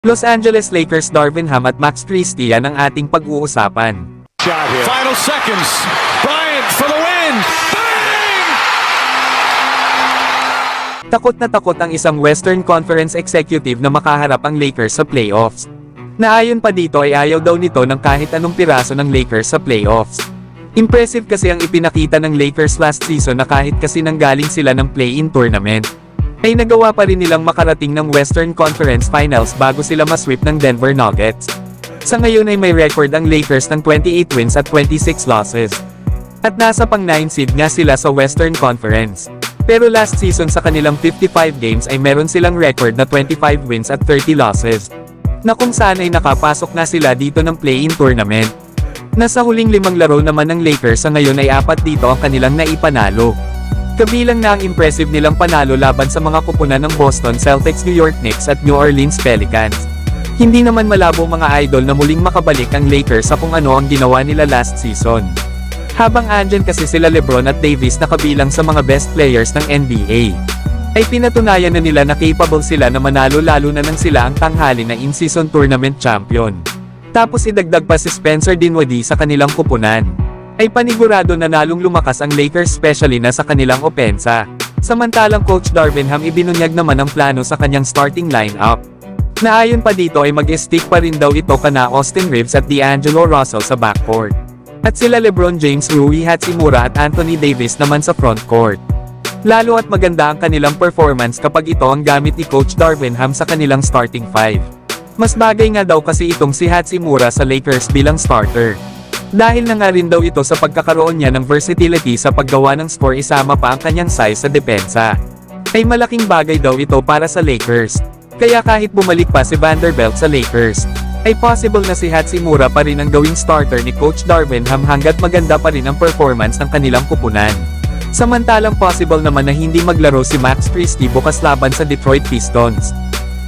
Los Angeles Lakers Darvin Ham at Max Christie yan ang ating pag-uusapan. Final seconds. Bryant for the win. Bang! Takot na takot ang isang Western Conference executive na makaharap ang Lakers sa playoffs. Naayon pa dito ay ayaw daw nito ng kahit anong piraso ng Lakers sa playoffs. Impressive kasi ang ipinakita ng Lakers last season na kahit kasi nanggaling sila ng play-in tournament, ay nagawa pa rin nilang makarating ng Western Conference Finals bago sila masweep ng Denver Nuggets. Sa ngayon ay may record ang Lakers ng 28 wins at 26 losses. At nasa pang 9 seed nga sila sa Western Conference. Pero last season sa kanilang 55 games ay meron silang record na 25 wins at 30 losses. Na kung saan ay nakapasok na sila dito ng play-in tournament. Nasa huling 5 laro naman ng Lakers sa ngayon ay 4 dito ang kanilang naipanalo. Kabilang na ang impressive nilang panalo laban sa mga kupunan ng Boston Celtics, New York Knicks at New Orleans Pelicans. Hindi naman malabo mga idol na muling makabalik ang Lakers sa kung ano ang ginawa nila last season. Habang andyan kasi sila LeBron at Davis na kabilang sa mga best players ng NBA, ay pinatunayan na nila na capable sila na manalo lalo na nang sila ang tanghali na in-season tournament champion. Tapos idagdag pa si Spencer Dinwiddie sa kanilang kupunan, ay panigurado na nalong lumakas ang Lakers especially na sa kanilang opensa. Samantalang Coach Darvin Ham ibinunyag naman ang plano sa kanyang starting lineup. Naayon pa dito ay mag-stick pa rin daw ito kana Austin Reeves at D'Angelo Russell sa backcourt. At sila LeBron James, Rui Hachimura at Anthony Davis naman sa frontcourt. Lalo at maganda ang kanilang performance kapag ito ang gamit ni Coach Darvin Ham sa kanilang starting 5. Mas bagay nga daw kasi itong si Hachimura sa Lakers bilang starter. Dahil na nga rin daw ito sa pagkakaroon niya ng versatility sa paggawa ng score isama pa ang kanyang size sa depensa. Ay malaking bagay daw ito para sa Lakers. Kaya kahit bumalik pa si Vanderbilt sa Lakers, ay possible na si Hachimura pa rin ang gawing starter ni Coach Darvin Ham hanggat maganda pa rin ang performance ng kanilang kupunan. Samantalang possible naman na hindi maglaro si Max Christie bukas laban sa Detroit Pistons.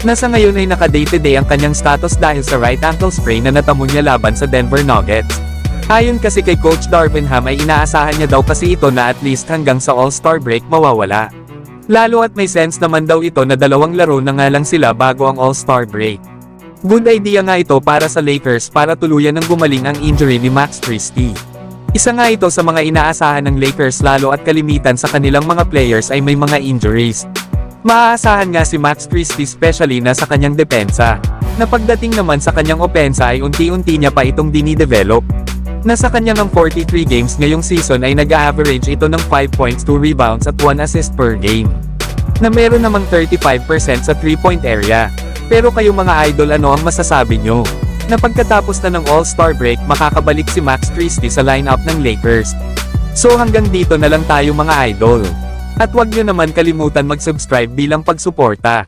Nasa ngayon ay naka-day-to-day ang kanyang status dahil sa right ankle sprain na natamo niya laban sa Denver Nuggets. Ayon kasi kay Coach Darvin Ham ay inaasahan niya daw kasi ito na at least hanggang sa All-Star break mawawala. Lalo at may sense naman daw ito na 2 laro na nga lang sila bago ang All-Star break. Good idea nga ito para sa Lakers para tuluyan ng gumaling ang injury ni Max Christie. Isa nga ito sa mga inaasahan ng Lakers lalo at kalimitan sa kanilang mga players ay may mga injuries. Maaasahan nga si Max Christie especially na sa kanyang depensa, na pagdating naman sa kanyang opensa ay unti-unti niya pa itong dinidevelop. Nasa kanyang ng 43 games ngayong season ay nag-average ito ng 5 points, 2 rebounds at 1 assist per game. Na meron namang 35% sa 3-point area. Pero kayo mga idol ano ang masasabi nyo? Na pagkatapos na ng All-Star break makakabalik si Max Christie sa lineup ng Lakers. So hanggang dito na lang tayo mga idol. At wag nyo naman kalimutan mag-subscribe bilang pagsuporta.